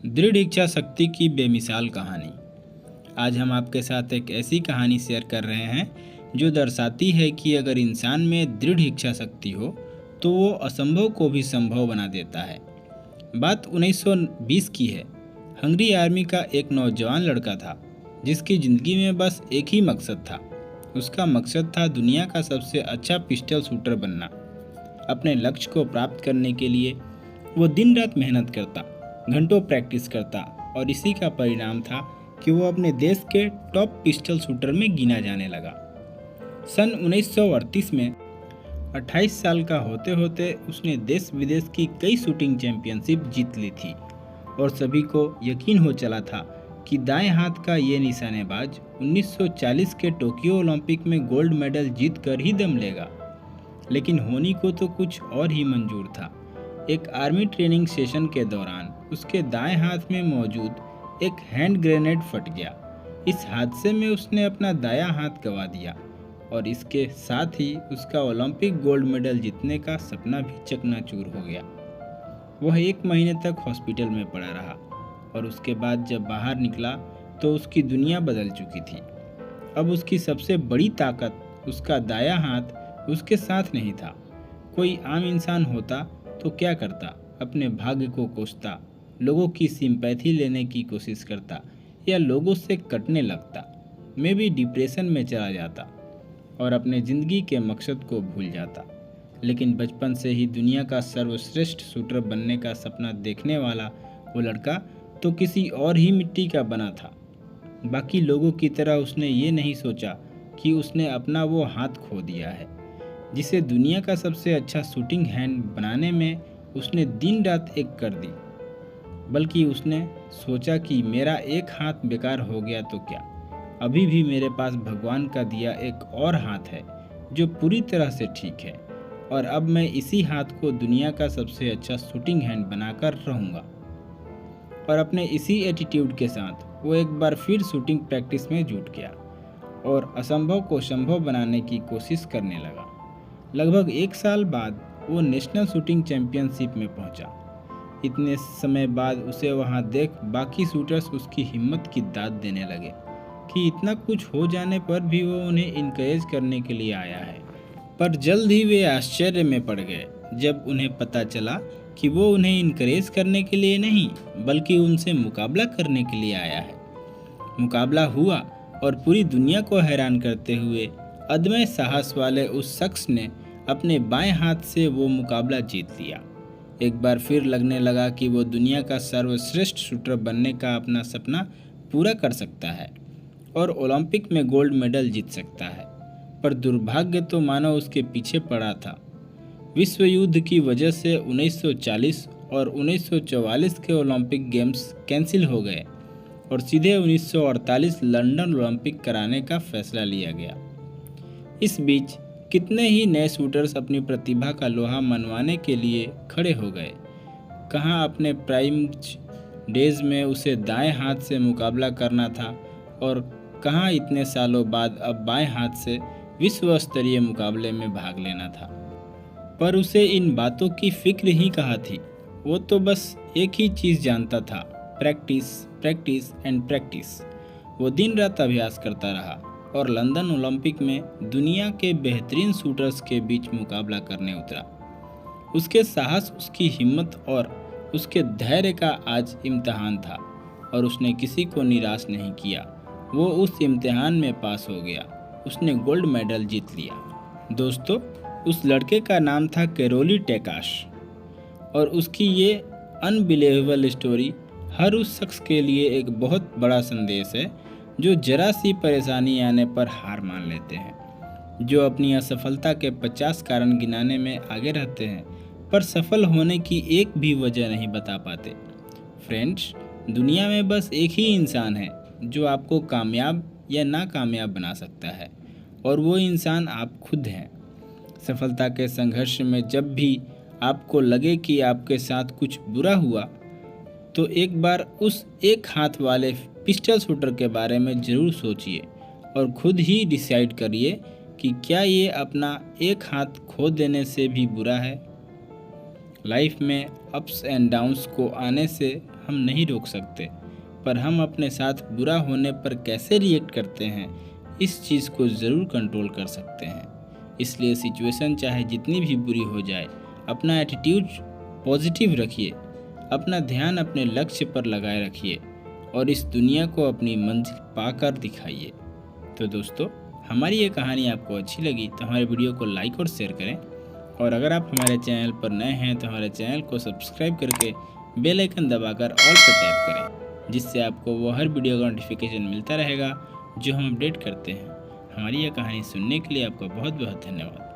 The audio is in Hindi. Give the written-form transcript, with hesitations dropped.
दृढ़ इच्छा शक्ति की बेमिसाल कहानी। आज हम आपके साथ एक ऐसी कहानी शेयर कर रहे हैं जो दर्शाती है कि अगर इंसान में दृढ़ इच्छा शक्ति हो तो वो असंभव को भी संभव बना देता है। बात 1920 की है। हंगरी आर्मी का एक नौजवान लड़का था जिसकी ज़िंदगी में बस एक ही मकसद था। उसका मकसद था दुनिया का सबसे अच्छा पिस्टल शूटर बनना। अपने लक्ष्य को प्राप्त करने के लिए वो दिन रात मेहनत करता, घंटों प्रैक्टिस करता और इसी का परिणाम था कि वो अपने देश के टॉप पिस्टल शूटर में गिना जाने लगा। सन 1938 में 28 साल का होते होते उसने देश विदेश की कई शूटिंग चैंपियनशिप जीत ली थी और सभी को यकीन हो चला था कि दाएं हाथ का ये निशानेबाज 1940 के टोक्यो ओलंपिक में गोल्ड मेडल जीत कर ही दम लेगा। लेकिन होनी को तो कुछ और ही मंजूर था। एक आर्मी ट्रेनिंग सेशन के दौरान उसके दाएं हाथ में मौजूद एक हैंड ग्रेनेड फट गया। इस हादसे में उसने अपना दायां हाथ गंवा दिया और इसके साथ ही उसका ओलंपिक गोल्ड मेडल जीतने का सपना भी चकनाचूर हो गया। वह 1 महीने तक हॉस्पिटल में पड़ा रहा और उसके बाद जब बाहर निकला तो उसकी दुनिया बदल चुकी थी। अब उसकी सबसे बड़ी ताकत उसका दायां हाथ उसके साथ नहीं था। कोई आम इंसान होता तो क्या करता? अपने भाग्य को कोसता, लोगों की सिंपैथी लेने की कोशिश करता या लोगों से कटने लगता। मैं भी डिप्रेशन में चला जाता और अपने ज़िंदगी के मकसद को भूल जाता। लेकिन बचपन से ही दुनिया का सर्वश्रेष्ठ शूटर बनने का सपना देखने वाला वो लड़का तो किसी और ही मिट्टी का बना था। बाकी लोगों की तरह उसने ये नहीं सोचा कि उसने अपना वो हाथ खो दिया है जिसे दुनिया का सबसे अच्छा शूटिंग हैंड बनाने में उसने दिन रात एक कर दी। बल्कि उसने सोचा कि मेरा एक हाथ बेकार हो गया तो क्या, अभी भी मेरे पास भगवान का दिया एक और हाथ है जो पूरी तरह से ठीक है और अब मैं इसी हाथ को दुनिया का सबसे अच्छा शूटिंग हैंड बनाकर रहूँगा। और अपने इसी एटीट्यूड के साथ वो एक बार फिर शूटिंग प्रैक्टिस में जुट गया और असंभव को संभव बनाने की कोशिश करने लगा। लगभग 1 साल बाद वो नेशनल शूटिंग चैंपियनशिप में पहुंचा। इतने समय बाद उसे वहां देख बाकी शूटर्स उसकी हिम्मत की दाद देने लगे कि इतना कुछ हो जाने पर भी वो उन्हें इनकरेज करने के लिए आया है। पर जल्द ही वे आश्चर्य में पड़ गए जब उन्हें पता चला कि वो उन्हें इनकरेज करने के लिए नहीं बल्कि उनसे मुकाबला करने के लिए आया है। मुकाबला हुआ और पूरी दुनिया को हैरान करते हुए अदम्य साहस वाले उस शख्स ने अपने बाएं हाथ से वो मुकाबला जीत लिया। एक बार फिर लगने लगा कि वो दुनिया का सर्वश्रेष्ठ शूटर बनने का अपना सपना पूरा कर सकता है और ओलंपिक में गोल्ड मेडल जीत सकता है। पर दुर्भाग्य तो मानो उसके पीछे पड़ा था। विश्व युद्ध की वजह से 1940 और 1944 के ओलंपिक गेम्स कैंसिल हो गए और सीधे 1948 लंदन ओलंपिक कराने का फैसला लिया गया। इस बीच कितने ही नए शूटर्स अपनी प्रतिभा का लोहा मनवाने के लिए खड़े हो गए। कहाँ अपने प्राइम डेज में उसे दाएं हाथ से मुकाबला करना था और कहाँ इतने सालों बाद अब बाएं हाथ से विश्व स्तरीय मुकाबले में भाग लेना था। पर उसे इन बातों की फिक्र ही कहाँ थी। वो तो बस एक ही चीज़ जानता था, प्रैक्टिस प्रैक्टिस एंड प्रैक्टिस। वो दिन रात अभ्यास करता रहा और लंदन ओलंपिक में दुनिया के बेहतरीन शूटर्स के बीच मुकाबला करने उतरा। उसके साहस, उसकी हिम्मत और उसके धैर्य का आज इम्तिहान था और उसने किसी को निराश नहीं किया। वो उस इम्तिहान में पास हो गया। उसने गोल्ड मेडल जीत लिया। दोस्तों, उस लड़के का नाम था कैरोली टेकाश और उसकी ये अनबिलीवेबल स्टोरी हर उस शख्स के लिए एक बहुत बड़ा संदेश है जो जरा सी परेशानी आने पर हार मान लेते हैं, जो अपनी असफलता के 50 कारण गिनाने में आगे रहते हैं पर सफल होने की एक भी वजह नहीं बता पाते। फ्रेंड्स, दुनिया में बस एक ही इंसान है जो आपको कामयाब या नाकामयाब बना सकता है और वो इंसान आप खुद हैं। सफलता के संघर्ष में जब भी आपको लगे कि आपके साथ कुछ बुरा हुआ तो एक बार उस एक हाथ वाले पिस्टल शूटर के बारे में ज़रूर सोचिए और खुद ही डिसाइड करिए कि क्या ये अपना एक हाथ खो देने से भी बुरा है। लाइफ में अप्स एंड डाउन्स को आने से हम नहीं रोक सकते, पर हम अपने साथ बुरा होने पर कैसे रिएक्ट करते हैं इस चीज़ को ज़रूर कंट्रोल कर सकते हैं। इसलिए सिचुएशन चाहे जितनी भी बुरी हो जाए, अपना एटीट्यूड पॉजिटिव रखिए, अपना ध्यान अपने लक्ष्य पर लगाए रखिए और इस दुनिया को अपनी मंजिल पाकर दिखाइए। तो दोस्तों, हमारी ये कहानी आपको अच्छी लगी तो हमारे वीडियो को लाइक और शेयर करें, और अगर आप हमारे चैनल पर नए हैं तो हमारे चैनल को सब्सक्राइब करके बेल आइकन दबाकर ऑल पर टैप करें, जिससे आपको वो हर वीडियो का नोटिफिकेशन मिलता रहेगा जो हम अपडेट करते हैं। हमारी यह कहानी सुनने के लिए आपका बहुत बहुत धन्यवाद।